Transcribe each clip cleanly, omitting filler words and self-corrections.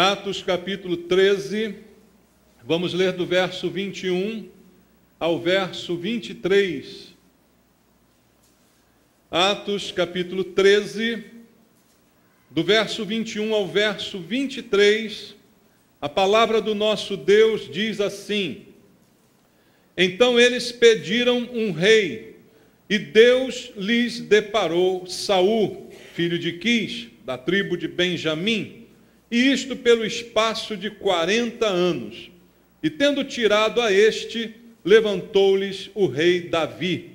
Atos capítulo 13, vamos ler do verso 21 ao verso 23. Atos capítulo 13, do verso 21 ao verso 23, a palavra do nosso Deus diz assim: Então eles pediram um rei, e Deus lhes deparou Saul, filho de Quis, da tribo de Benjamim, e isto pelo espaço de 40 anos. E tendo tirado a este, levantou-lhes o rei Davi,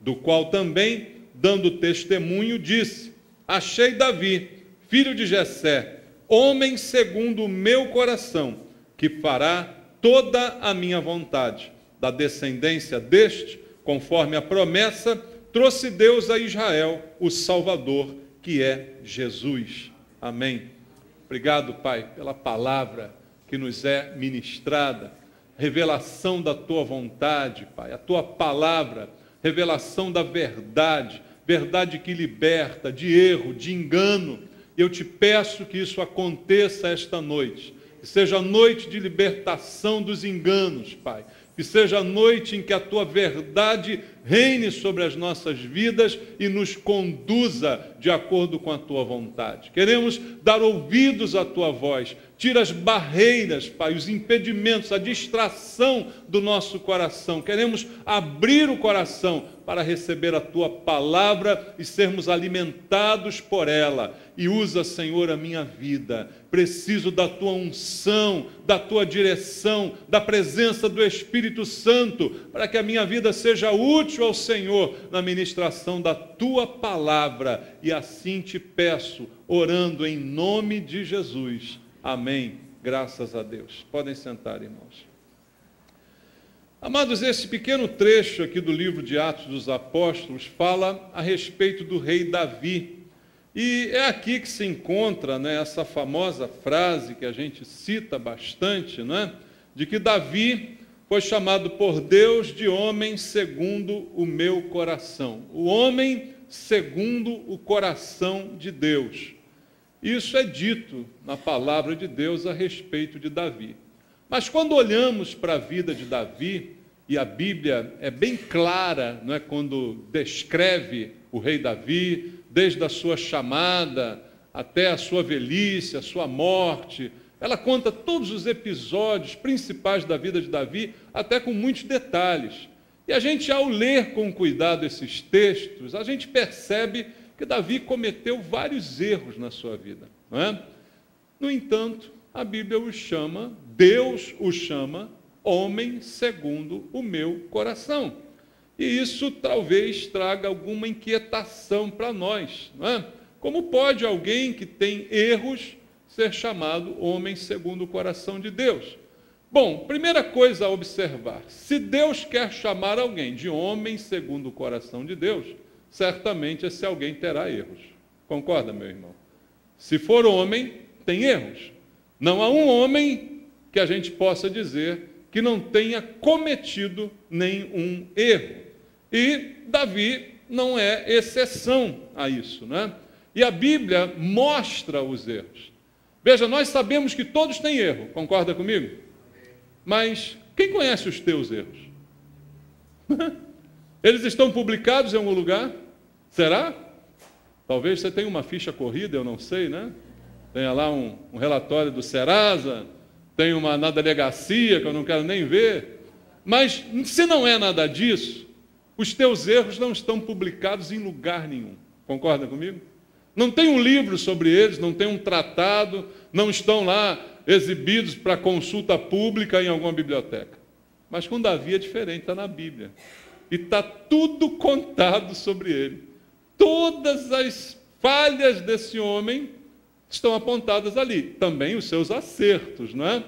do qual também, dando testemunho, disse: Achei Davi, filho de Jessé, homem segundo o meu coração, que fará toda a minha vontade. Da descendência deste, conforme a promessa, trouxe Deus a Israel o Salvador, que é Jesus. Amém. Obrigado, Pai, pela palavra que nos é ministrada, revelação da Tua vontade, Pai, a Tua palavra, revelação da verdade, verdade que liberta de erro, de engano. Eu te peço que isso aconteça esta noite, que seja a noite de libertação dos enganos, Pai, que seja a noite em que a Tua verdade reine sobre as nossas vidas e nos conduza de acordo com a Tua vontade. Queremos dar ouvidos à Tua voz. Tira as barreiras, Pai, os impedimentos, a distração do nosso coração. Queremos abrir o coração para receber a Tua palavra e sermos alimentados por ela. E usa, Senhor, a minha vida. Preciso da Tua unção, da Tua direção, da presença do Espírito Santo, para que a minha vida seja útil ao Senhor na ministração da Tua palavra. E assim te peço, orando em nome de Jesus. Amém. Graças a Deus. Podem sentar, irmãos. Amados, esse pequeno trecho aqui do livro de Atos dos Apóstolos fala a respeito do rei Davi. E é aqui que se encontra, né, essa famosa frase que a gente cita bastante, né, de que Davi foi chamado por Deus de homem segundo o meu coração. O homem segundo o coração de Deus. Isso é dito na palavra de Deus a respeito de Davi. Mas quando olhamos para a vida de Davi, e a Bíblia é bem clara, não é, quando descreve o rei Davi, desde a sua chamada até a sua velhice, a sua morte, ela conta todos os episódios principais da vida de Davi, até com muitos detalhes. E a gente, ao ler com cuidado esses textos, a gente percebe que Davi cometeu vários erros na sua vida, não é? No entanto, a Bíblia o chama, Deus o chama, homem segundo o meu coração. E isso talvez traga alguma inquietação para nós, não é? Como pode alguém que tem erros ser chamado homem segundo o coração de Deus? Bom, primeira coisa a observar, se Deus quer chamar alguém de homem segundo o coração de Deus, certamente esse alguém terá erros. Concorda, meu irmão? Se for homem, tem erros. Não há um homem que a gente possa dizer que não tenha cometido nenhum erro. E Davi não é exceção a isso, né? E a Bíblia mostra os erros. Veja, nós sabemos que todos têm erro, concorda comigo? Mas quem conhece os teus erros? Eles estão publicados em algum lugar? Será? Talvez você tenha uma ficha corrida, eu não sei, né? Tenha lá um relatório do Serasa, tem uma na delegacia que eu não quero nem ver. Mas se não é nada disso, os teus erros não estão publicados em lugar nenhum. Concorda comigo? Não tem um livro sobre eles, não tem um tratado, não estão lá exibidos para consulta pública em alguma biblioteca. Mas com Davi é diferente, está na Bíblia. E está tudo contado sobre ele. Todas as falhas desse homem estão apontadas ali. Também os seus acertos, não é?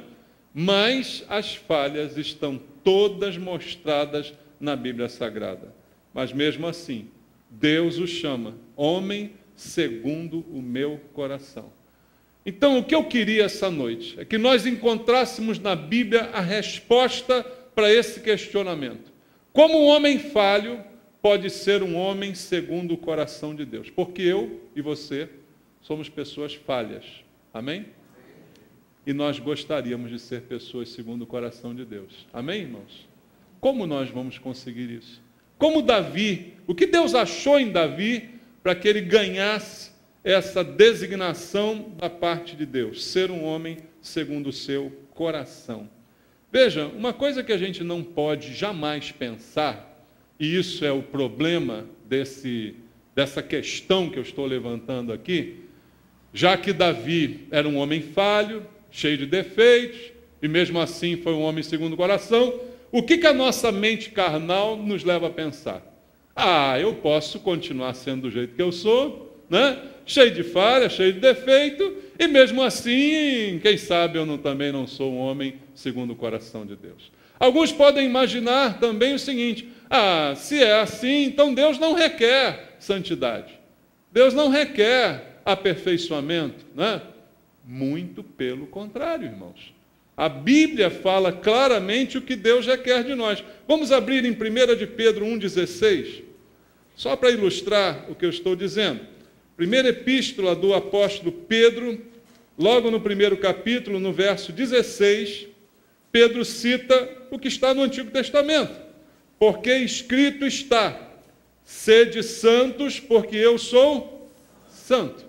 Mas as falhas estão todas mostradas na Bíblia Sagrada. Mas mesmo assim, Deus o chama homem segundo o meu coração. Então, o que eu queria essa noite é que nós encontrássemos na Bíblia a resposta para esse questionamento. Como um homem falho pode ser um homem segundo o coração de Deus? Porque eu e você somos pessoas falhas. Amém? e nós gostaríamos de ser pessoas segundo o coração de Deus. Amém, irmãos? Como nós vamos conseguir isso? Como Davi, o que Deus achou em Davi para que ele ganhasse essa designação da parte de Deus, ser um homem segundo o seu coração? Veja, uma coisa que a gente não pode jamais pensar, e isso é o problema dessa questão que eu estou levantando aqui, já que Davi era um homem falho, cheio de defeitos, e mesmo assim foi um homem segundo o coração, o que a nossa mente carnal nos leva a pensar? Eu posso continuar sendo do jeito que eu sou, né? Cheio de falha, cheio de defeito, e mesmo assim, quem sabe eu também não sou um homem segundo o coração de Deus. Alguns podem imaginar também o seguinte: se é assim, então Deus não requer santidade. Deus não requer aperfeiçoamento, né? Muito pelo contrário, irmãos. A Bíblia fala claramente o que Deus requer de nós. Vamos abrir em 1 de Pedro 1,16, só para ilustrar o que eu estou dizendo. Primeira epístola do apóstolo Pedro, logo no primeiro capítulo, no verso 16, Pedro cita o que está no Antigo Testamento. Porque escrito está: sede santos, porque eu sou santo.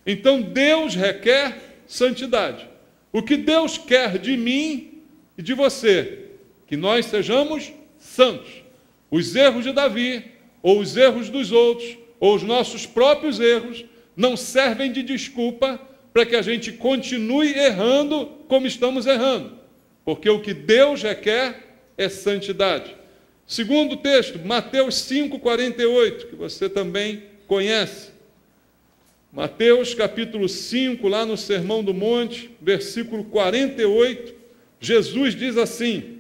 Então Deus requer santidade. O que Deus quer de mim e de você? Que nós sejamos santos. Os erros de Davi, ou os erros dos outros, ou os nossos próprios erros, não servem de desculpa para que a gente continue errando como estamos errando. Porque o que Deus requer é santidade. Segundo texto, Mateus 5,48, que você também conhece. Mateus capítulo 5, lá no Sermão do Monte, versículo 48, Jesus diz assim: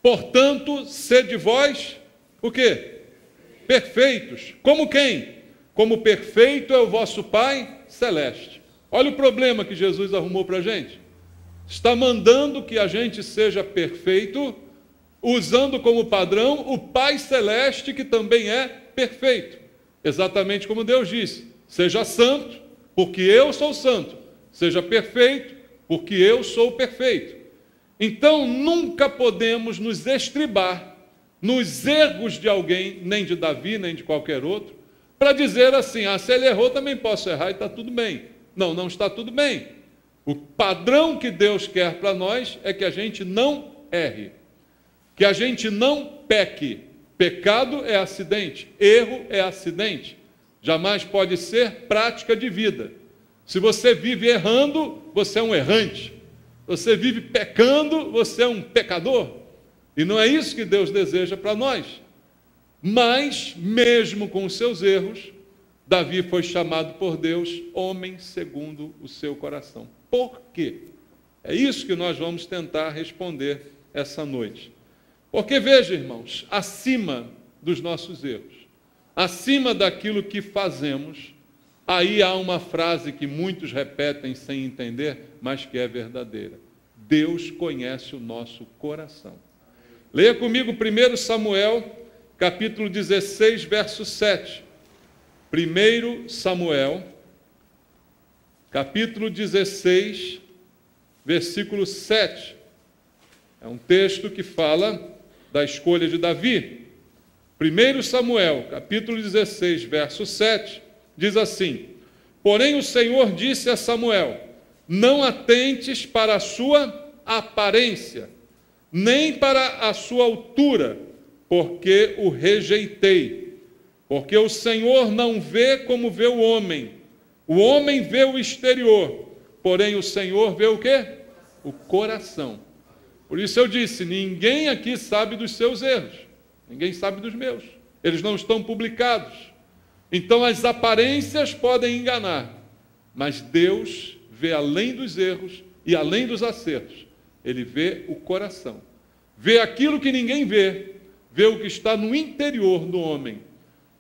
portanto, sede vós, o quê? Perfeitos. Como quem? Como perfeito é o vosso Pai Celeste. Olha o problema que Jesus arrumou para a gente. Está mandando que a gente seja perfeito, usando como padrão o Pai Celeste, que também é perfeito. Exatamente como Deus disse: seja santo, porque eu sou santo. Seja perfeito, porque eu sou perfeito. Então, nunca podemos nos estribar nos erros de alguém, nem de Davi, nem de qualquer outro, para dizer assim: se ele errou, também posso errar e está tudo bem. Não, não está tudo bem. O padrão que Deus quer para nós é que a gente não erre, que a gente não peque. Pecado é acidente, erro é acidente. Jamais pode ser prática de vida. Se você vive errando, você é um errante. Se você vive pecando, você é um pecador. E não é isso que Deus deseja para nós. Mas, mesmo com os seus erros, Davi foi chamado por Deus homem segundo o seu coração. Por quê? É isso que nós vamos tentar responder essa noite. Porque, veja, irmãos, acima dos nossos erros, acima daquilo que fazemos, aí há uma frase que muitos repetem sem entender, mas que é verdadeira: Deus conhece o nosso coração. Leia comigo 1 Samuel, capítulo 16, verso 7. 1 Samuel, capítulo 16, versículo 7. É um texto que fala da escolha de Davi. 1 Samuel, capítulo 16, verso 7, diz assim: porém o Senhor disse a Samuel: não atentes para a sua aparência, nem para a sua altura, porque o rejeitei. Porque o Senhor não vê como vê o homem vê o exterior, porém o Senhor vê o quê? O coração. Por isso eu disse: ninguém aqui sabe dos seus erros, ninguém sabe dos meus, eles não estão publicados. Então as aparências podem enganar, mas Deus vê além dos erros e além dos acertos. Ele vê o coração, vê aquilo que ninguém vê, vê o que está no interior do homem.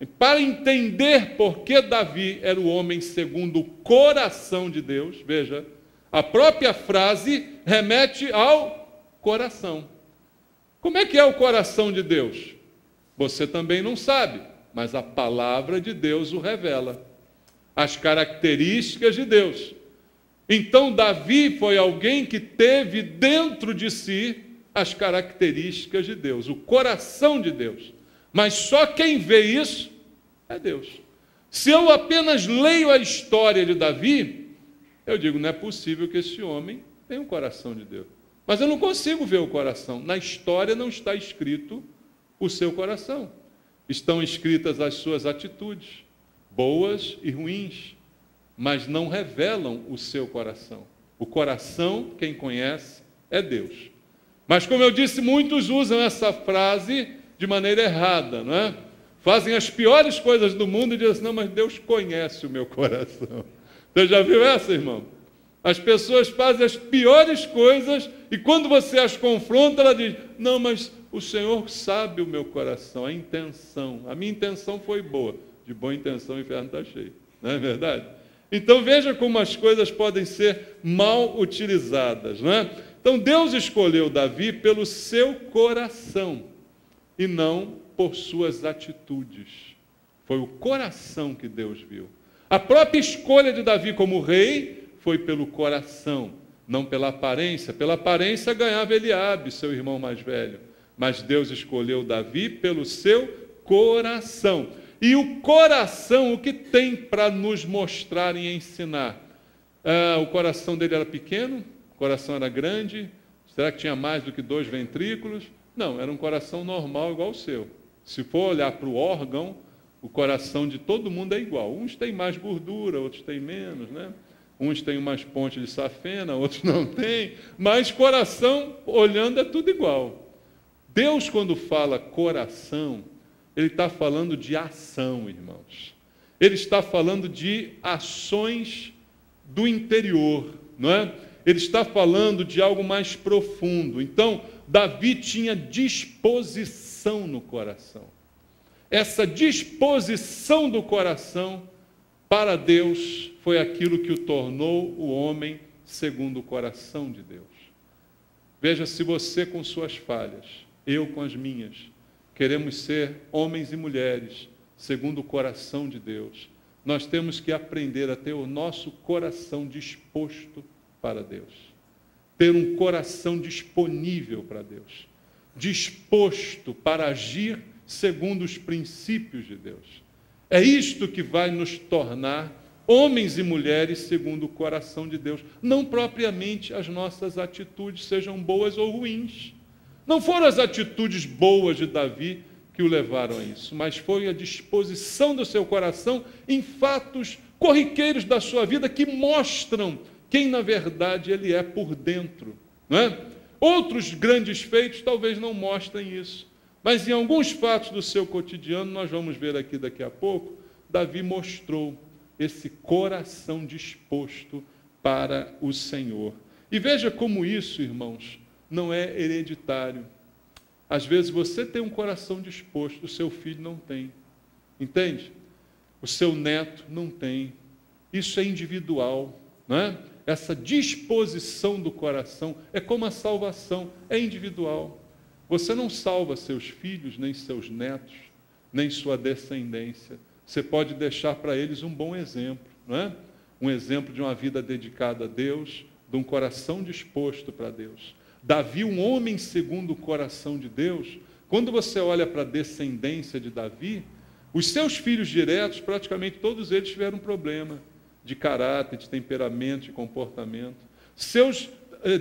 E para entender por que Davi era o homem segundo o coração de Deus, veja, a própria frase remete ao coração. Como é que é o coração de Deus? Você também não sabe, mas a palavra de Deus o revela. As características de Deus. Então Davi foi alguém que teve dentro de si as características de Deus, o coração de Deus. Mas só quem vê isso é Deus. Se eu apenas leio a história de Davi, eu digo, não é possível que esse homem tenha um coração de Deus. Mas eu não consigo ver o coração. Na história não está escrito o seu coração. Estão escritas as suas atitudes, boas e ruins, mas não revelam o seu coração. O coração, quem conhece, é Deus. Mas, como eu disse, muitos usam essa frase de maneira errada, não é? Fazem as piores coisas do mundo e dizem assim, não, mas Deus conhece o meu coração. Você já viu essa, irmão? As pessoas fazem as piores coisas e quando você as confronta, ela diz, não, mas o Senhor sabe o meu coração, a intenção. A minha intenção foi boa. De boa intenção o inferno está cheio. Não é verdade? Então veja como as coisas podem ser mal utilizadas, não é? Então Deus escolheu Davi pelo seu coração e não por suas atitudes. Foi o coração que Deus viu. A própria escolha de Davi como rei foi pelo coração, não pela aparência. Pela aparência ganhava Eliabe, seu irmão mais velho. Mas Deus escolheu Davi pelo seu coração. E o coração, o que tem para nos mostrar e ensinar? O coração dele era pequeno? O coração era grande? Será que tinha mais do que 2 ventrículos? Não, era um coração normal igual o seu. Se for olhar para o órgão, o coração de todo mundo é igual. Uns têm mais gordura, outros têm menos, né? Uns têm mais ponte de safena, outros não têm. Mas coração, olhando, é tudo igual. Deus, quando fala coração, Ele está falando de ação, irmãos. Ele está falando de ações do interior, não é? Ele está falando de algo mais profundo. Então, Davi tinha disposição no coração. Essa disposição do coração para Deus foi aquilo que o tornou o homem segundo o coração de Deus. Veja, se você com suas falhas, eu com as minhas, queremos ser homens e mulheres segundo o coração de Deus, nós temos que aprender a ter o nosso coração disposto para Deus. Ter um coração disponível para Deus. Disposto para agir segundo os princípios de Deus. É isto que vai nos tornar homens e mulheres segundo o coração de Deus. Não propriamente as nossas atitudes sejam boas ou ruins. Não foram as atitudes boas de Davi que o levaram a isso, mas foi a disposição do seu coração em fatos corriqueiros da sua vida que mostram quem, na verdade, ele é por dentro. Não é? Outros grandes feitos talvez não mostrem isso, mas em alguns fatos do seu cotidiano, nós vamos ver aqui daqui a pouco, Davi mostrou esse coração disposto para o Senhor. E veja como isso, irmãos, não é hereditário. Às vezes você tem um coração disposto, o seu filho não tem. Entende? O seu neto não tem. Isso é individual, não é? Essa disposição do coração é como a salvação, é individual. Você não salva seus filhos, nem seus netos, nem sua descendência. Você pode deixar para eles um bom exemplo, não é? Um exemplo de uma vida dedicada a Deus, de um coração disposto para Deus. Davi, um homem segundo o coração de Deus, quando você olha para a descendência de Davi, os seus filhos diretos, praticamente todos eles tiveram um problema de caráter, de temperamento, de comportamento. Seus,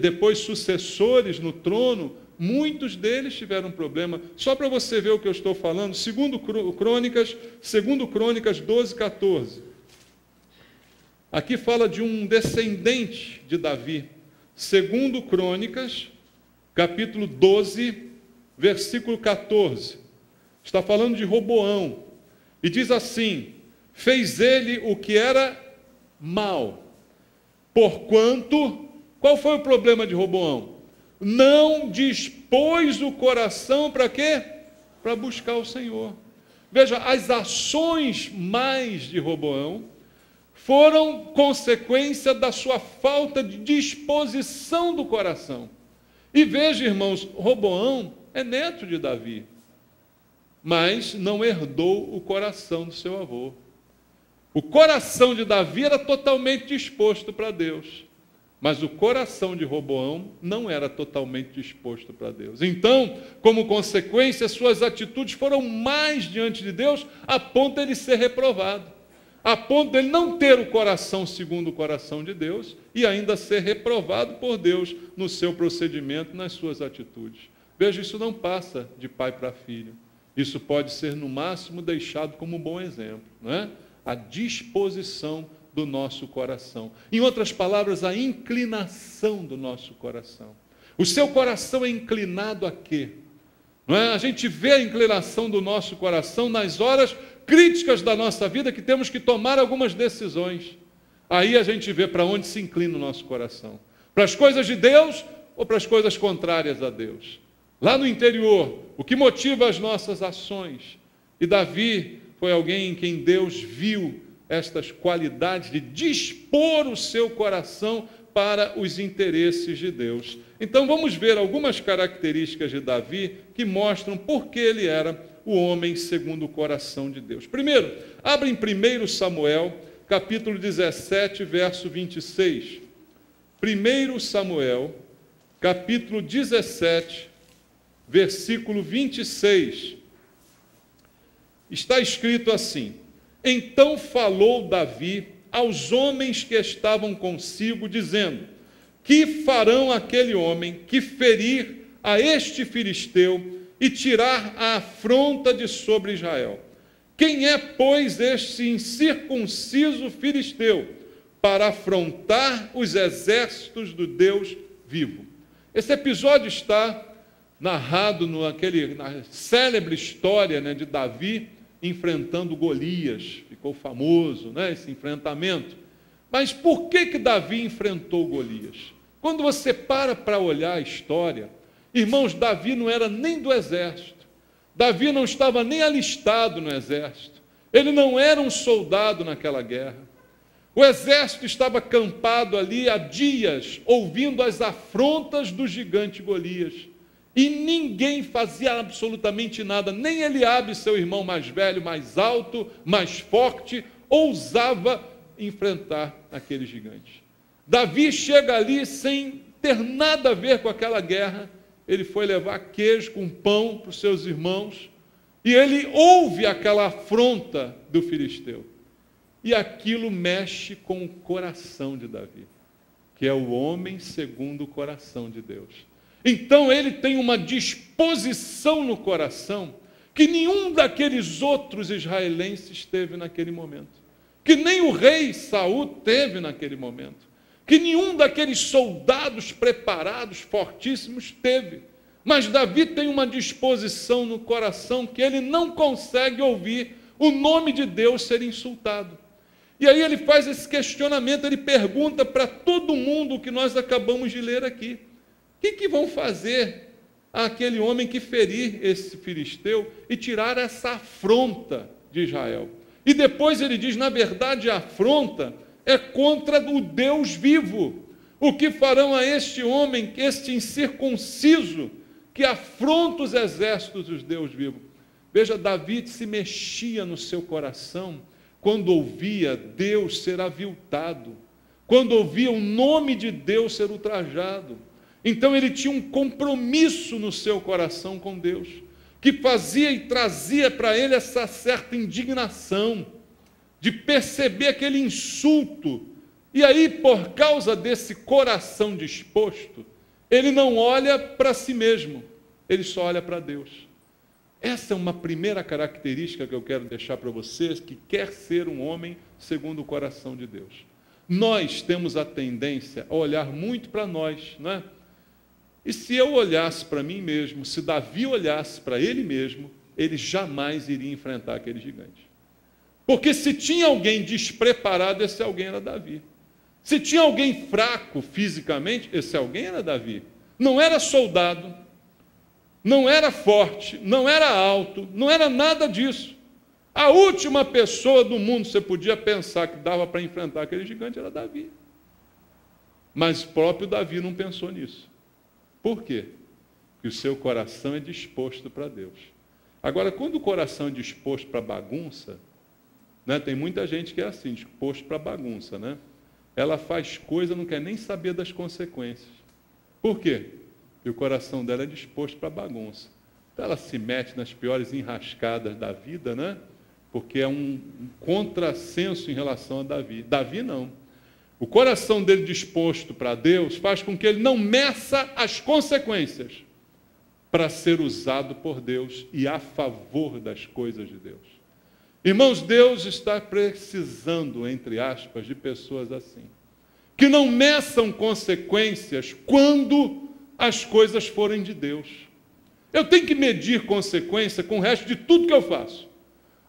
depois, sucessores no trono, muitos deles tiveram problema. Só para você ver o que eu estou falando, segundo Crônicas 12, 14. Aqui fala de um descendente de Davi. Segundo Crônicas, capítulo 12, versículo 14. Está falando de Roboão. E diz assim, fez ele o que era mal. Porquanto, qual foi o problema de Roboão? Não dispôs o coração para quê? Para buscar o Senhor. Veja, as ações mais de Roboão foram consequência da sua falta de disposição do coração. E veja, irmãos, Roboão é neto de Davi, mas não herdou o coração do seu avô. O coração de Davi era totalmente disposto para Deus. Mas o coração de Roboão não era totalmente disposto para Deus. Então, como consequência, suas atitudes foram mais diante de Deus, a ponto de ele ser reprovado. A ponto de ele não ter o coração segundo o coração de Deus e ainda ser reprovado por Deus no seu procedimento, nas suas atitudes. Veja, isso não passa de pai para filho. Isso pode ser, no máximo, deixado como um bom exemplo, não é? A disposição do nosso coração. Em outras palavras, a inclinação do nosso coração. O seu coração é inclinado a quê? Não é? A gente vê a inclinação do nosso coração nas horas críticas da nossa vida que temos que tomar algumas decisões. Aí a gente vê para onde se inclina o nosso coração. Para as coisas de Deus ou para as coisas contrárias a Deus. Lá no interior, o que motiva as nossas ações? E Davi foi alguém em quem Deus viu estas qualidades de dispor o seu coração para os interesses de Deus. Então vamos ver algumas características de Davi que mostram por que ele era o homem segundo o coração de Deus. Primeiro, abre em 1 Samuel, capítulo 17, verso 26. 1 Samuel, capítulo 17, versículo 26. Está escrito assim: Então falou Davi aos homens que estavam consigo, dizendo: Que farão aquele homem que ferir a este filisteu e tirar a afronta de sobre Israel? Quem é, pois, este incircunciso filisteu para afrontar os exércitos do Deus vivo? Esse episódio está narrado na célebre história, de Davi enfrentando Golias. Ficou famoso, esse enfrentamento. Mas por que Davi enfrentou Golias? Quando você para olhar a história, irmãos, Davi não era nem do exército. Davi não estava nem alistado no exército. Ele não era um soldado naquela guerra. O exército estava acampado ali há dias, ouvindo as afrontas do gigante Golias. E ninguém fazia absolutamente nada, nem Eliabe, seu irmão mais velho, mais alto, mais forte, ousava enfrentar aquele gigante. Davi chega ali sem ter nada a ver com aquela guerra. Ele foi levar queijo com pão para os seus irmãos, e ele ouve aquela afronta do filisteu. E aquilo mexe com o coração de Davi, que é o homem segundo o coração de Deus. Então ele tem uma disposição no coração que nenhum daqueles outros israelenses teve naquele momento, que nem o rei Saul teve naquele momento, que nenhum daqueles soldados preparados, fortíssimos, teve. Mas Davi tem uma disposição no coração que ele não consegue ouvir o nome de Deus ser insultado. E aí ele faz esse questionamento, ele pergunta para todo mundo o que nós acabamos de ler aqui. O que vão fazer àquele homem que ferir esse filisteu e tirar essa afronta de Israel? E depois ele diz, na verdade, a afronta é contra o Deus vivo. O que farão a este homem, este incircunciso, que afronta os exércitos dos Deus vivo? Veja, Davi se mexia no seu coração quando ouvia Deus ser aviltado, quando ouvia o nome de Deus ser ultrajado. Então ele tinha um compromisso no seu coração com Deus, que fazia e trazia para ele essa certa indignação, de perceber aquele insulto. E aí, por causa desse coração disposto, ele não olha para si mesmo, ele só olha para Deus. Essa é uma primeira característica que eu quero deixar para vocês, que quer ser um homem segundo o coração de Deus. Nós temos a tendência a olhar muito para nós, não é? E se eu olhasse para mim mesmo, se Davi olhasse para ele mesmo, ele jamais iria enfrentar aquele gigante. Porque se tinha alguém despreparado, esse alguém era Davi. Se tinha alguém fraco fisicamente, esse alguém era Davi. Não era soldado, não era forte, não era alto, não era nada disso. A última pessoa do mundo, você podia pensar que dava para enfrentar aquele gigante, era Davi. Mas o próprio Davi não pensou nisso. Por quê? Porque o seu coração é disposto para Deus. Agora, quando o coração é disposto para bagunça, tem muita gente que é assim, disposto para bagunça, ela faz coisa, não quer nem saber das consequências. Por quê? Porque o coração dela é disposto para bagunça. Então ela se mete nas piores enrascadas da vida, né? Porque é um contrassenso em relação a Davi. Davi não. O coração dele disposto para Deus faz com que ele não meça as consequências para ser usado por Deus e a favor das coisas de Deus. Irmãos, Deus está precisando, entre aspas, de pessoas assim, que não meçam consequências quando as coisas forem de Deus. Eu tenho que medir consequência com o resto de tudo que eu faço.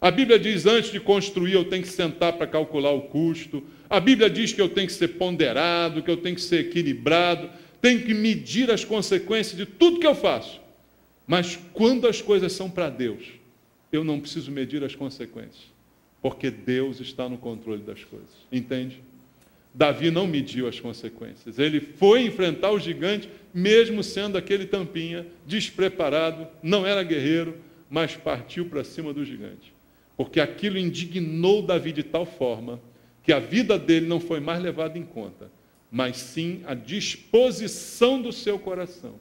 A Bíblia diz, antes de construir, eu tenho que sentar para calcular o custo. A Bíblia diz que eu tenho que ser ponderado, que eu tenho que ser equilibrado, tenho que medir as consequências de tudo que eu faço. Mas quando as coisas são para Deus, eu não preciso medir as consequências, porque Deus está no controle das coisas. Entende? Davi não mediu as consequências. Ele foi enfrentar o gigante, mesmo sendo aquele tampinha, despreparado, não era guerreiro, mas partiu para cima do gigante. Porque aquilo indignou Davi de tal forma que a vida dele não foi mais levada em conta, mas sim a disposição do seu coração.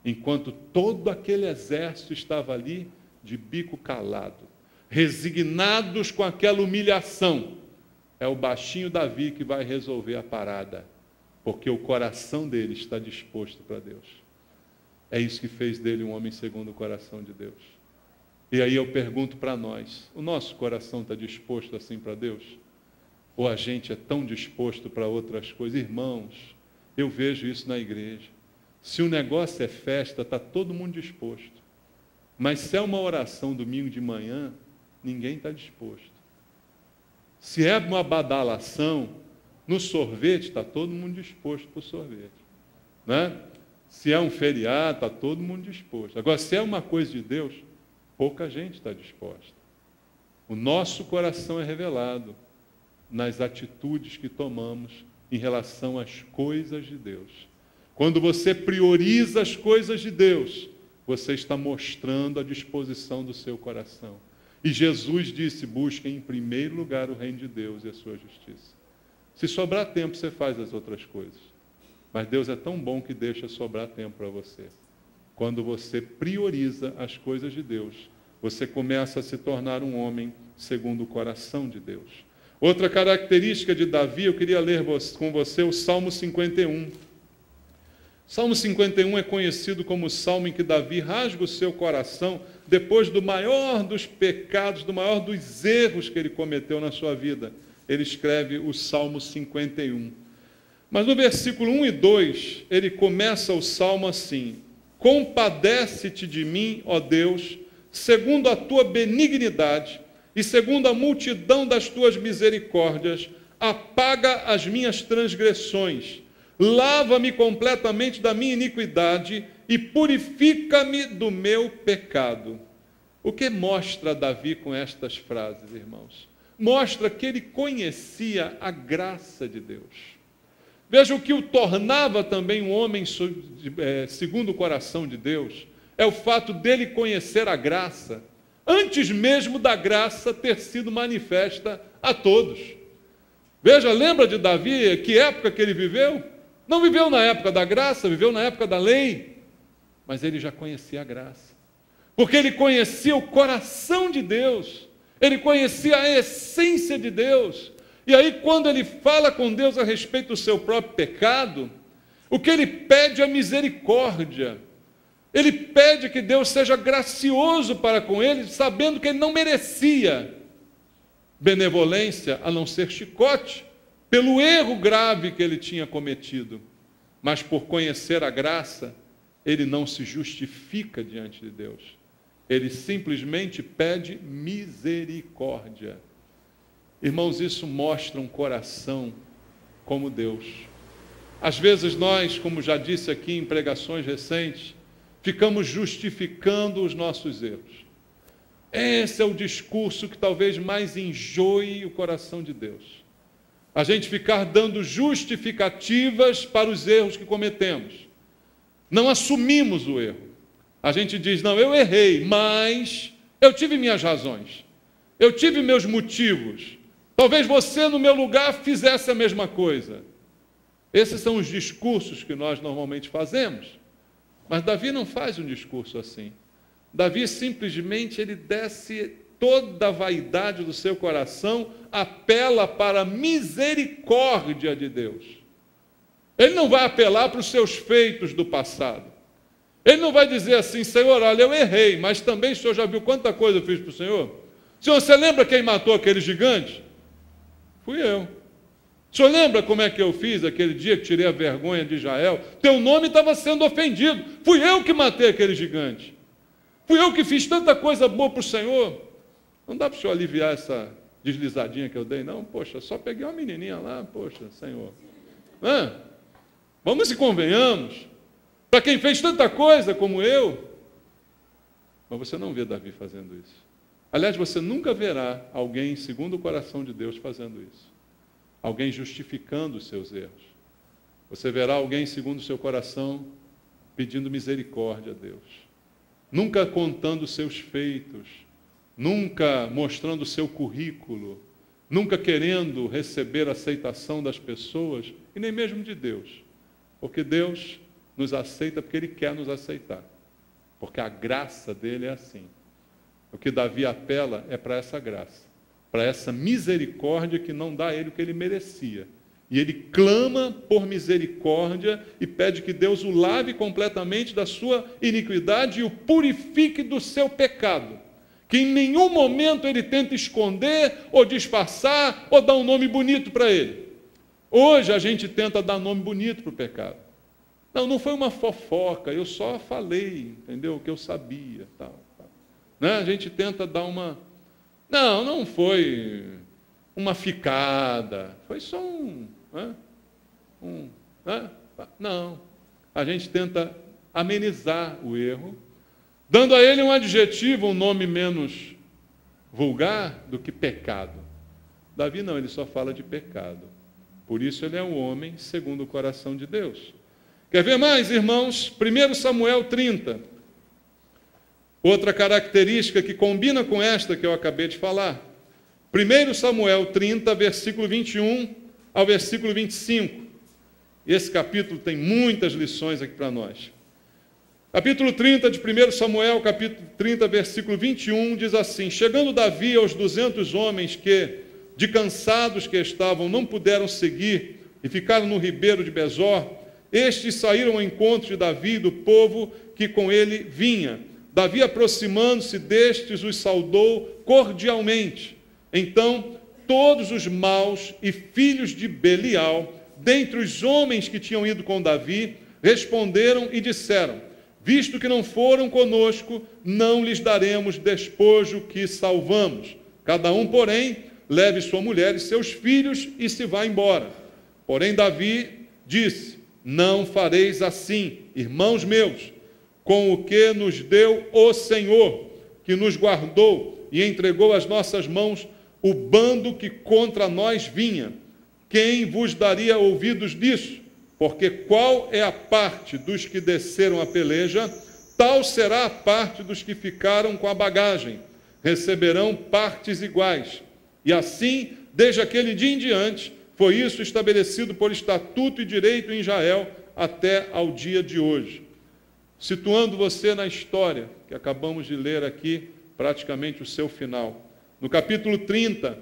Enquanto todo aquele exército estava ali de bico calado, resignados com aquela humilhação, é o baixinho Davi que vai resolver a parada, porque o coração dele está disposto para Deus. É isso que fez dele um homem segundo o coração de Deus. E aí eu pergunto para nós, o nosso coração está disposto assim para Deus? Ou a gente é tão disposto para outras coisas? Irmãos, eu vejo isso na igreja. Se o negócio é festa, está todo mundo disposto. Mas se é uma oração domingo de manhã, ninguém está disposto. Se é uma badalação, no sorvete, está todo mundo disposto para o sorvete. Né? Se é um feriado, está todo mundo disposto. Agora, se é uma coisa de Deus, pouca gente está disposta. O nosso coração é revelado nas atitudes que tomamos em relação às coisas de Deus. Quando você prioriza as coisas de Deus, você está mostrando a disposição do seu coração. E Jesus disse, busquem em primeiro lugar o reino de Deus e a sua justiça. Se sobrar tempo, você faz as outras coisas. Mas Deus é tão bom que deixa sobrar tempo para você. Quando você prioriza as coisas de Deus, você começa a se tornar um homem segundo o coração de Deus. Outra característica de Davi, eu queria ler com você o Salmo 51. Salmo 51 é conhecido como o salmo em que Davi rasga o seu coração depois do maior dos pecados, do maior dos erros que ele cometeu na sua vida. Ele escreve o Salmo 51. Mas no versículo 1 e 2, ele começa o salmo assim: compadece-te de mim, ó Deus, segundo a tua benignidade e segundo a multidão das tuas misericórdias, apaga as minhas transgressões, lava-me completamente da minha iniquidade e purifica-me do meu pecado. O que mostra Davi com estas frases, irmãos? Mostra que ele conhecia a graça de Deus. Veja, o que o tornava também um homem segundo o coração de Deus é o fato dele conhecer a graça, antes mesmo da graça ter sido manifesta a todos. Veja, lembra de Davi, que época que ele viveu? Não viveu na época da graça, viveu na época da lei, mas ele já conhecia a graça, porque ele conhecia o coração de Deus, ele conhecia a essência de Deus. E aí, quando ele fala com Deus a respeito do seu próprio pecado, o que ele pede é misericórdia. Ele pede que Deus seja gracioso para com ele, sabendo que ele não merecia benevolência, a não ser chicote, pelo erro grave que ele tinha cometido. Mas por conhecer a graça, ele não se justifica diante de Deus. Ele simplesmente pede misericórdia. Irmãos, isso mostra um coração como Deus. Às vezes nós, como já disse aqui em pregações recentes, ficamos justificando os nossos erros. Esse é o discurso que talvez mais enjoe o coração de Deus. A gente ficar dando justificativas para os erros que cometemos. Não assumimos o erro. A gente diz, não, eu errei, mas eu tive minhas razões. Eu tive meus motivos. Talvez você, no meu lugar, fizesse a mesma coisa. Esses são os discursos que nós normalmente fazemos. Mas Davi não faz um discurso assim. Davi simplesmente ele desce toda a vaidade do seu coração, apela para a misericórdia de Deus. Ele não vai apelar para os seus feitos do passado. Ele não vai dizer assim, Senhor, olha, eu errei, mas também o Senhor já viu quanta coisa eu fiz para o Senhor? Senhor, você lembra quem matou aquele gigante? Fui eu. O Senhor lembra como é que eu fiz aquele dia que tirei a vergonha de Israel? Teu nome estava sendo ofendido. Fui eu que matei aquele gigante. Fui eu que fiz tanta coisa boa para o Senhor. Não dá para o Senhor aliviar essa deslizadinha que eu dei, não? Poxa, só peguei uma menininha lá, poxa, Senhor. Vamos e convenhamos. Para quem fez tanta coisa como eu. Mas você não vê Davi fazendo isso. Aliás, você nunca verá alguém segundo o coração de Deus fazendo isso. Alguém justificando os seus erros. Você verá alguém segundo o seu coração pedindo misericórdia a Deus. Nunca contando os seus feitos. Nunca mostrando o seu currículo. Nunca querendo receber a aceitação das pessoas e nem mesmo de Deus. Porque Deus nos aceita porque Ele quer nos aceitar. Porque a graça dele é assim. O que Davi apela é para essa graça. Para essa misericórdia que não dá a ele o que ele merecia. E ele clama por misericórdia e pede que Deus o lave completamente da sua iniquidade e o purifique do seu pecado. Que em nenhum momento ele tenta esconder ou disfarçar ou dar um nome bonito para ele. Hoje a gente tenta dar nome bonito para o pecado. Não foi uma fofoca, eu só falei, entendeu? O que eu sabia. Tal. Né? A gente tenta dar uma... Não foi uma ficada, foi só Não. A gente tenta amenizar o erro, dando a ele um adjetivo, um nome menos vulgar do que pecado. Davi não, ele só fala de pecado. Por isso ele é um homem segundo o coração de Deus. Quer ver mais, irmãos? 1 Samuel 30. Outra característica que combina com esta que eu acabei de falar. 1 Samuel 30, versículo 21 ao versículo 25. Esse capítulo tem muitas lições aqui para nós. Capítulo 30 de 1 Samuel, capítulo 30, versículo 21, diz assim: Chegando Davi aos 200 homens que, de cansados que estavam, não puderam seguir e ficaram no ribeiro de Besor, estes saíram ao encontro de Davi e do povo que com ele vinha. Davi, aproximando-se destes, os saudou cordialmente. Então, todos os maus e filhos de Belial, dentre os homens que tinham ido com Davi, responderam e disseram: Visto que não foram conosco, não lhes daremos despojo que salvamos. Cada um, porém, leve sua mulher e seus filhos e se vá embora. Porém, Davi disse: Não fareis assim, irmãos meus, com o que nos deu o Senhor, que nos guardou e entregou às nossas mãos o bando que contra nós vinha. Quem vos daria ouvidos disso? Porque qual é a parte dos que desceram a peleja, tal será a parte dos que ficaram com a bagagem. Receberão partes iguais. E assim, desde aquele dia em diante, foi isso estabelecido por estatuto e direito em Israel até ao dia de hoje. Situando você na história que acabamos de ler aqui, praticamente o seu final. No capítulo 30,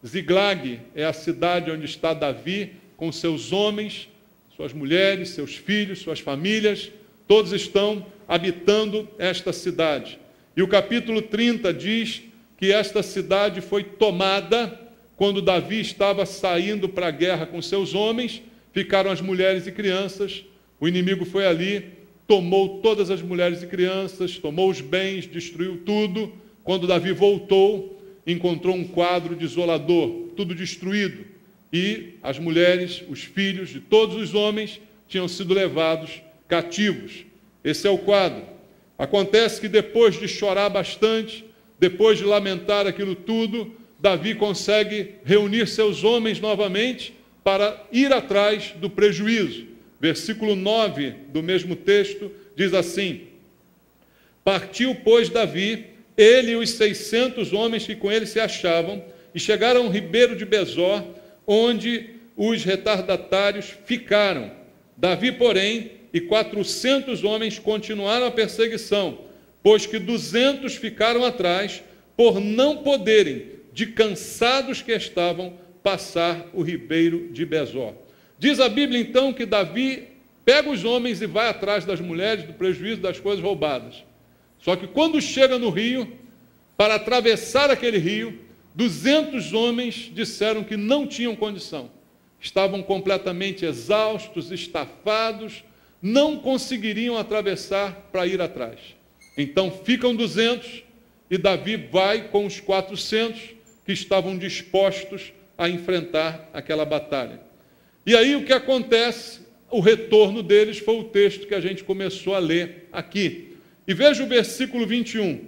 Ziglag é a cidade onde está Davi, com seus homens, suas mulheres, seus filhos, suas famílias, todos estão habitando esta cidade. E o capítulo 30 diz que esta cidade foi tomada quando Davi estava saindo para a guerra com seus homens, ficaram as mulheres e crianças, o inimigo foi ali, tomou todas as mulheres e crianças, tomou os bens, destruiu tudo. Quando Davi voltou, encontrou um quadro desolador, tudo destruído. E as mulheres, os filhos de todos os homens tinham sido levados cativos. Esse é o quadro. Acontece que depois de chorar bastante, depois de lamentar aquilo tudo, Davi consegue reunir seus homens novamente para ir atrás do prejuízo. Versículo 9 do mesmo texto diz assim: Partiu, pois, Davi, ele e os 600 homens que com ele se achavam, e chegaram ao ribeiro de Besor, onde os retardatários ficaram. Davi, porém, e 400 homens continuaram a perseguição, pois que 200 ficaram atrás, por não poderem, de cansados que estavam, passar o ribeiro de Besor. Diz a Bíblia, então, que Davi pega os homens e vai atrás das mulheres, do prejuízo das coisas roubadas. Só que quando chega no rio, para atravessar aquele rio, 200 homens disseram que não tinham condição. Estavam completamente exaustos, estafados, não conseguiriam atravessar para ir atrás. Então ficam 200 e Davi vai com os 400 que estavam dispostos a enfrentar aquela batalha. E aí o que acontece? O retorno deles foi o texto que a gente começou a ler aqui. E veja o versículo 21.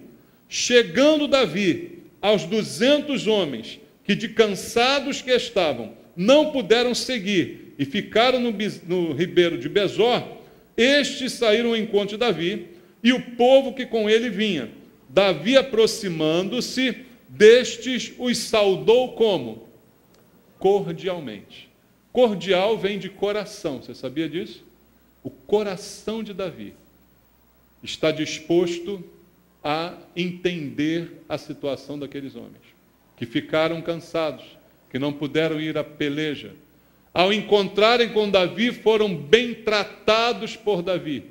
Chegando Davi aos 200 homens que de cansados que estavam, não puderam seguir e ficaram no ribeiro de Besor, estes saíram ao encontro de Davi e o povo que com ele vinha. Davi, aproximando-se destes, os saudou como? Cordialmente. Cordial vem de coração, você sabia disso? O coração de Davi está disposto a entender a situação daqueles homens, que ficaram cansados, que não puderam ir à peleja. Ao encontrarem com Davi, foram bem tratados por Davi,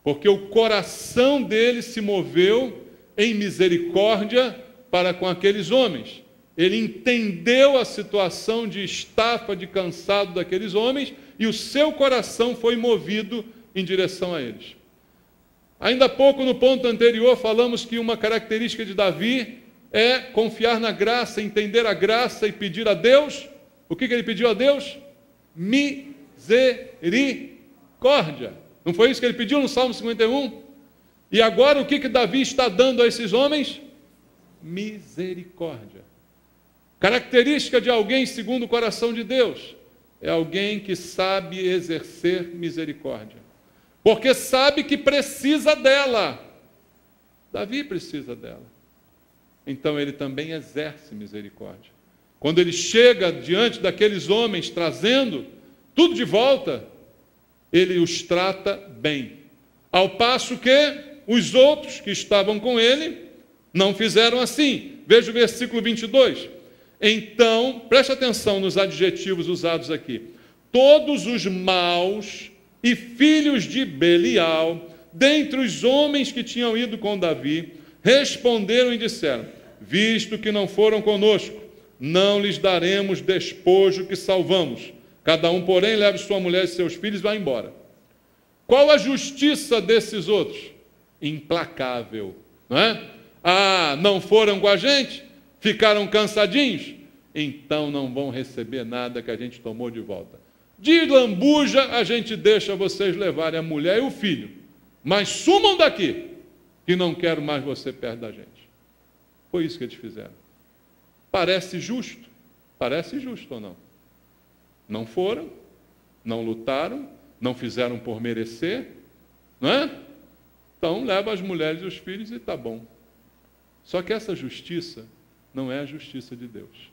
porque o coração dele se moveu em misericórdia para com aqueles homens. Ele entendeu a situação de estafa, de cansado daqueles homens, e o seu coração foi movido em direção a eles. Ainda há pouco, no ponto anterior, falamos que uma característica de Davi é confiar na graça, entender a graça e pedir a Deus. O que ele pediu a Deus? Misericórdia. Não foi isso que ele pediu no Salmo 51? E agora o que Davi está dando a esses homens? Misericórdia. Característica de alguém segundo o coração de Deus é alguém que sabe exercer misericórdia, porque sabe que precisa dela. Davi precisa dela. Então ele também exerce misericórdia. Quando ele chega diante daqueles homens trazendo tudo de volta, ele os trata bem. Ao passo que os outros que estavam com ele não fizeram assim. Veja o versículo 22. Então, preste atenção nos adjetivos usados aqui. Todos os maus e filhos de Belial, dentre os homens que tinham ido com Davi, responderam e disseram: visto que não foram conosco, não lhes daremos despojo que salvamos. Cada um, porém, leve sua mulher e seus filhos e vá embora. Qual a justiça desses outros? Implacável, não é? Ah, não foram com a gente? Ficaram cansadinhos? Então não vão receber nada que a gente tomou de volta. De lambuja a gente deixa vocês levarem a mulher e o filho, mas sumam daqui, que não quero mais você perto da gente. Foi isso que eles fizeram. Parece justo? Parece justo ou não? Não foram, não lutaram, não fizeram por merecer, não é? Então leva as mulheres e os filhos e está bom. Só que essa justiça não é a justiça de Deus.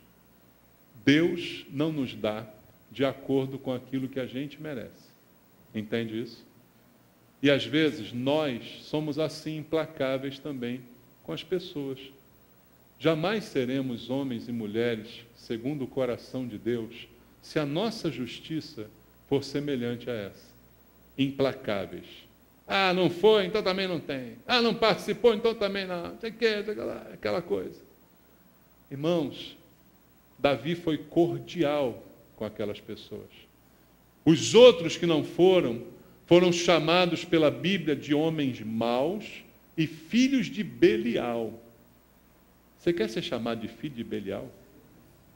Deus não nos dá de acordo com aquilo que a gente merece. Entende isso? E às vezes nós somos assim implacáveis também com as pessoas. Jamais seremos homens e mulheres segundo o coração de Deus se a nossa justiça for semelhante a essa. Implacáveis. Ah, não foi, então também não tem. Ah, não participou, então também não. Tem que, aquela coisa. Irmãos, Davi foi cordial com aquelas pessoas. Os outros que não foram chamados pela Bíblia de homens maus e filhos de Belial. Você quer ser chamado de filho de Belial?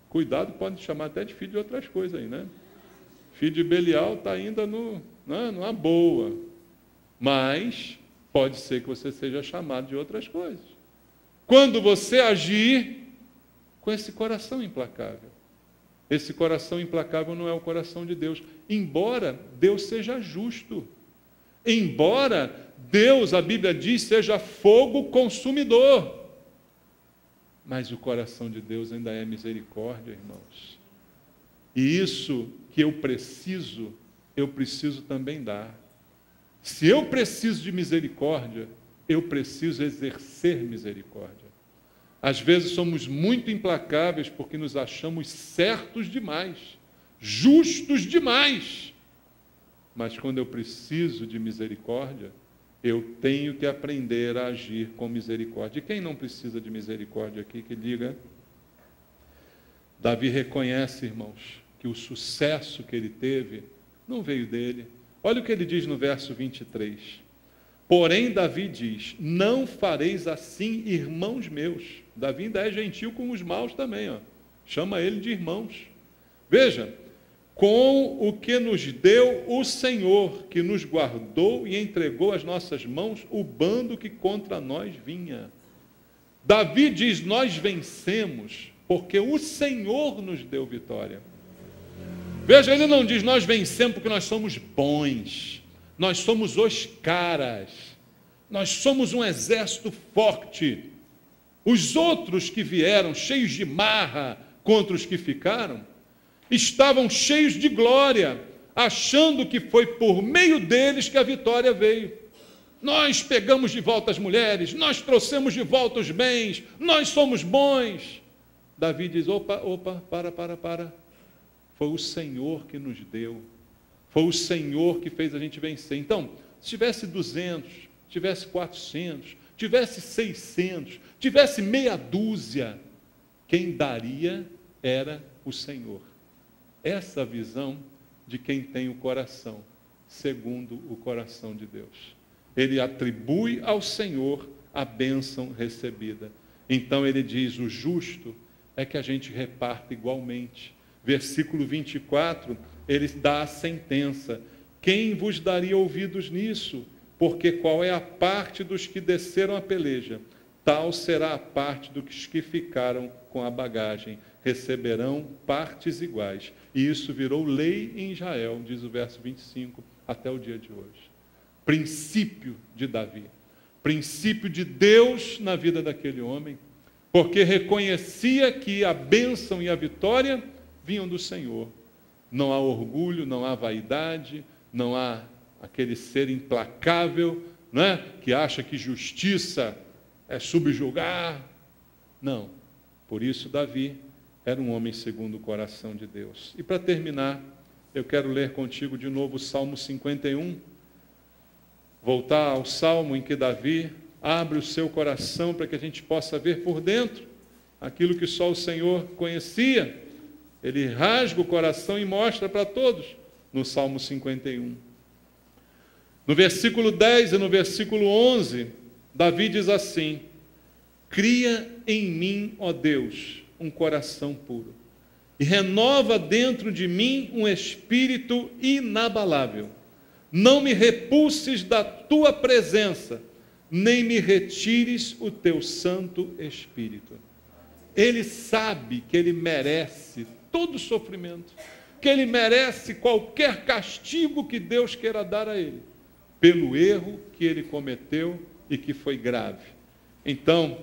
Cuidado, pode chamar até de filho de outras coisas aí, né? Filho de Belial está ainda numa boa. Mas pode ser que você seja chamado de outras coisas. Quando você agir com esse coração implacável. Esse coração implacável não é o coração de Deus. Embora Deus seja justo. Embora Deus, a Bíblia diz, seja fogo consumidor. Mas o coração de Deus ainda é misericórdia, irmãos. E isso que eu preciso também dar. Se eu preciso de misericórdia, eu preciso exercer misericórdia. Às vezes somos muito implacáveis porque nos achamos certos demais, justos demais. Mas quando eu preciso de misericórdia, eu tenho que aprender a agir com misericórdia. E quem não precisa de misericórdia aqui, que diga? Davi reconhece, irmãos, que o sucesso que ele teve não veio dele. Olha o que ele diz no verso 23. Porém, Davi diz, não fareis assim, irmãos meus. Davi ainda é gentil com os maus também, ó. Chama ele de irmãos. Veja, com o que nos deu o Senhor, que nos guardou e entregou às nossas mãos o bando que contra nós vinha. Davi diz, nós vencemos, porque o Senhor nos deu vitória. Veja, ele não diz, nós vencemos porque nós somos bons, nós somos os caras, nós somos um exército forte. Os outros que vieram, cheios de marra contra os que ficaram, estavam cheios de glória, achando que foi por meio deles que a vitória veio. Nós pegamos de volta as mulheres, nós trouxemos de volta os bens, nós somos bons. Davi diz, para. Foi o Senhor que nos deu, foi o Senhor que fez a gente vencer. Então, se tivesse 200, tivesse 400, tivesse 600, tivesse meia dúzia, quem daria era o Senhor. Essa visão de quem tem o coração, segundo o coração de Deus. Ele atribui ao Senhor a bênção recebida. Então ele diz, o justo é que a gente reparta igualmente. Versículo 24, ele dá a sentença. Quem vos daria ouvidos nisso? Porque qual é a parte dos que desceram a peleja? Tal será a parte dos que ficaram com a bagagem. Receberão partes iguais. E isso virou lei em Israel, diz o verso 25, até o dia de hoje. Princípio de Davi. Princípio de Deus na vida daquele homem, porque reconhecia que a bênção e a vitória vinham do Senhor. Não há orgulho, não há vaidade, não há aquele ser implacável, não é? Que acha que justiça é subjugar. Não. Por isso Davi era um homem segundo o coração de Deus. E para terminar, eu quero ler contigo de novo o Salmo 51. Voltar ao Salmo em que Davi abre o seu coração para que a gente possa ver por dentro aquilo que só o Senhor conhecia. Ele rasga o coração e mostra para todos no Salmo 51. No versículo 10 e no versículo 11, Davi diz assim, cria em mim, ó Deus, um coração puro, e renova dentro de mim um espírito inabalável. Não me repulses da tua presença, nem me retires o teu Santo Espírito. Ele sabe que ele merece todo sofrimento, que ele merece qualquer castigo que Deus queira dar a ele, pelo erro que ele cometeu e que foi grave. Então,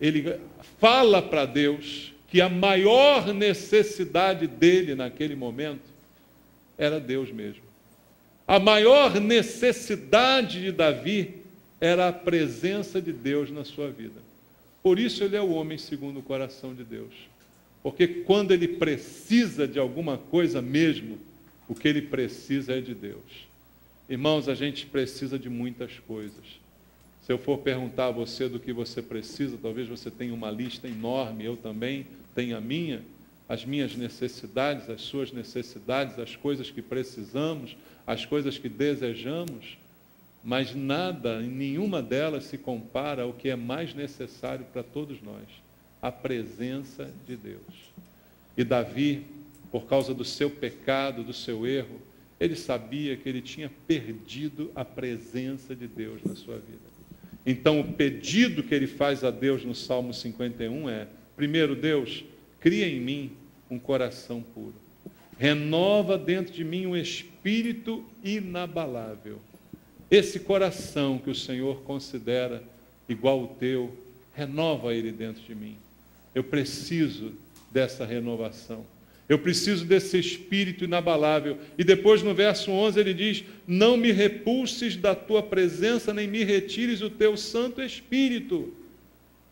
ele fala para Deus que a maior necessidade dele naquele momento era Deus mesmo. A maior necessidade de Davi era a presença de Deus na sua vida. Por isso ele é o homem segundo o coração de Deus. Porque quando ele precisa de alguma coisa mesmo, o que ele precisa é de Deus. Irmãos, a gente precisa de muitas coisas. Se eu for perguntar a você do que você precisa, talvez você tenha uma lista enorme, eu também tenho a minha, as minhas necessidades, as suas necessidades, as coisas que precisamos, as coisas que desejamos, mas nada, nenhuma delas se compara ao que é mais necessário para todos nós, a presença de Deus. E Davi, por causa do seu pecado, do seu erro, ele sabia que ele tinha perdido a presença de Deus na sua vida. Então, o pedido que ele faz a Deus no Salmo 51 é, primeiro, Deus, cria em mim um coração puro. Renova dentro de mim um espírito inabalável. Esse coração que o Senhor considera igual ao teu, renova ele dentro de mim. Eu preciso dessa renovação. Eu preciso desse espírito inabalável. E depois no verso 11 ele diz: não me repulses da tua presença, nem me retires o teu Santo Espírito.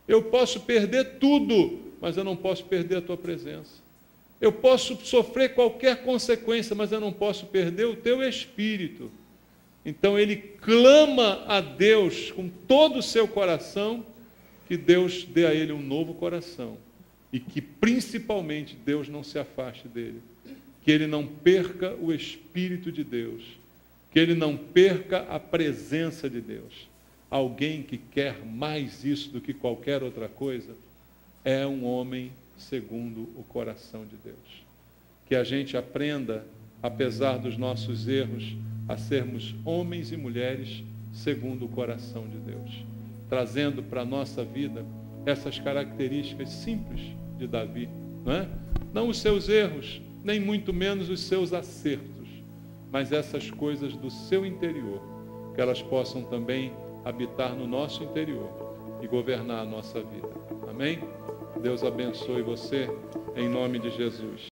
Eu posso perder tudo, mas eu não posso perder a tua presença. Eu posso sofrer qualquer consequência, mas eu não posso perder o teu Espírito. Então ele clama a Deus com todo o seu coração, que Deus dê a ele um novo coração. E que principalmente Deus não se afaste dele. Que ele não perca o Espírito de Deus. Que ele não perca a presença de Deus. Alguém que quer mais isso do que qualquer outra coisa, é um homem segundo o coração de Deus. Que a gente aprenda, apesar dos nossos erros, a sermos homens e mulheres segundo o coração de Deus. Trazendo para a nossa vida essas características simples de Davi, não é? Não os seus erros, nem muito menos os seus acertos, mas essas coisas do seu interior, que elas possam também habitar no nosso interior e governar a nossa vida. Amém? Deus abençoe você, em nome de Jesus.